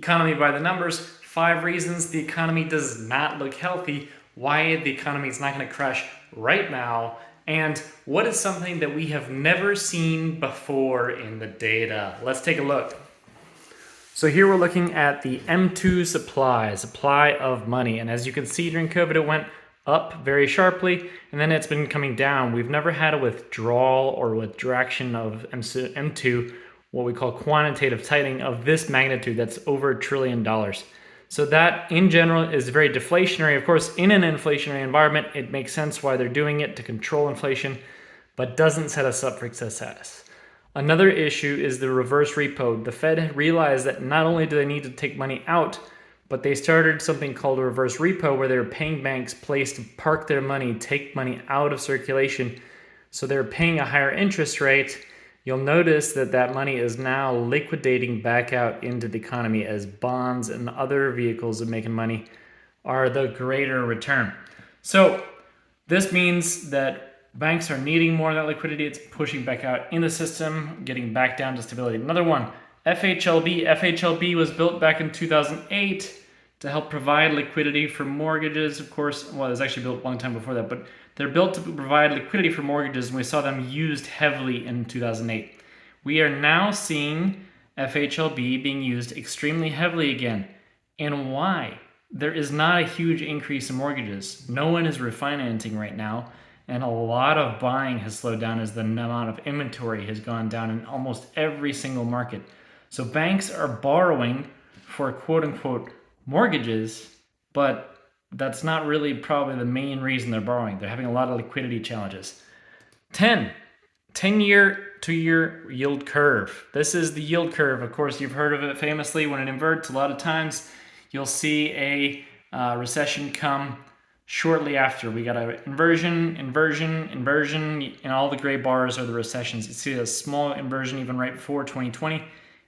Economy by the numbers, 5 reasons the economy does not look healthy, why the economy is not going to crash right now, and what is something that we have never seen before in the data. Let's take a look. So here we're looking at the M2 supply of money. And as you can see during COVID, it went up very sharply, and then it's been coming down. We've never had a withdrawal or withdraction of M2, what we call quantitative tightening, of this magnitude that's over $1 trillion. So that in general is very deflationary. Of course, in an inflationary environment, it makes sense why they're doing it, to control inflation, but doesn't set us up for success. Another issue is the reverse repo. The Fed realized that not only do they need to take money out, but they started something called a reverse repo, where they're paying banks place to park their money, take money out of circulation. So they're paying a higher interest rate. You'll notice that that money is now liquidating back out into the economy, as bonds and other vehicles of making money are the greater return. So this means that banks are needing more of that liquidity. It's pushing back out in the system, getting back down to stability. Another one, FHLB. FHLB was built back in 2008 to help provide liquidity for mortgages. Of course, well, it was actually built a long time before that, but they're built to provide liquidity for mortgages, and we saw them used heavily in 2008. We are now seeing FHLB being used extremely heavily again. And why? There is not a huge increase in mortgages. No one is refinancing right now, and a lot of buying has slowed down as the amount of inventory has gone down in almost every single market. So banks are borrowing for quote-unquote mortgages, but that's not really probably the main reason they're borrowing. They're having a lot of liquidity challenges. 10-year, 2-year yield curve. This is the yield curve. Of course, you've heard of it famously. When it inverts, a lot of times you'll see a recession come shortly after. We got an inversion, and all the gray bars are the recessions. You see a small inversion even right before 2020,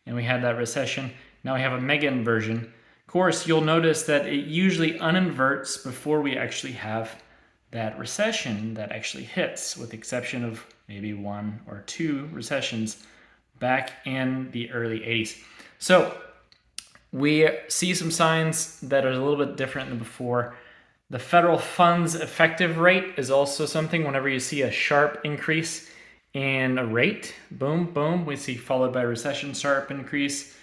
and we had that recession. Now we have a mega inversion. Of course, you'll notice that it usually uninverts before we actually have that recession that actually hits, with the exception of maybe 1 or 2 recessions back in the early 80s. So we see some signs that are a little bit different than before. The federal funds effective rate is also something. Whenever you see a sharp increase in a rate, boom, boom, we see followed by recession, sharp increase.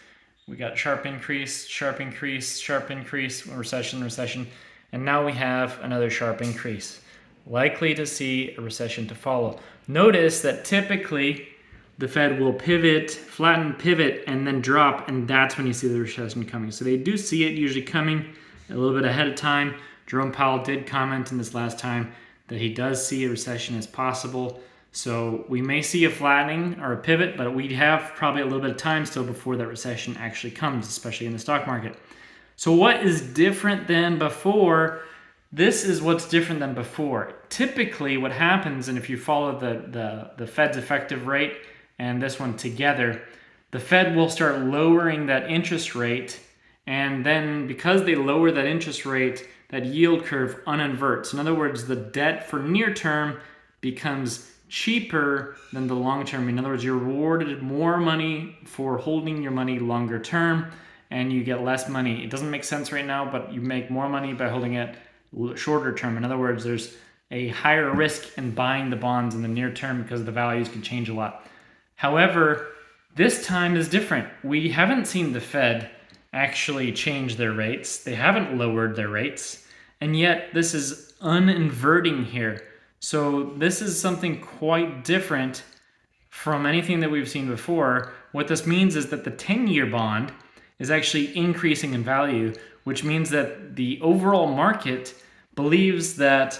We got sharp increase, sharp increase, sharp increase, recession, and now we have another sharp increase. Likely to see a recession to follow. Notice that typically the Fed will pivot, flatten, pivot, and then drop, and that's when you see the recession coming. So they do see it usually coming a little bit ahead of time. Jerome Powell did comment in this last time that he does see a recession as possible. So we may see a flattening or a pivot, but we have probably a little bit of time still before that recession actually comes, especially in the stock market. So what is different than before? This is what's different than before. Typically what happens, and if you follow the Fed's effective rate and this one together, the Fed will start lowering that interest rate, and then because they lower that interest rate, that yield curve uninverts. In other words, the debt for near term becomes cheaper than the long term. In other words, you're rewarded more money for holding your money longer term, and you get less money. It doesn't make sense right now, but you make more money by holding it shorter term. In other words, there's a higher risk in buying the bonds in the near term because the values can change a lot. However, this time is different. We haven't seen the Fed actually change their rates. They haven't lowered their rates, and yet this is uninverting here. So this is something quite different from anything that we've seen before. What this means is that the 10-year bond is actually increasing in value, which means that the overall market believes that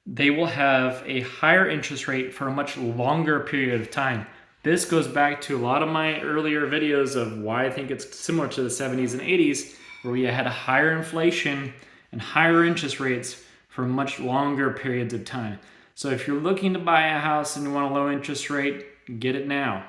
they will have a higher interest rate for a much longer period of time. This goes back to a lot of my earlier videos of why I think it's similar to the 70s and 80s, where we had a higher inflation and higher interest rates for much longer periods of time. So if you're looking to buy a house and you want a low interest rate, get it now.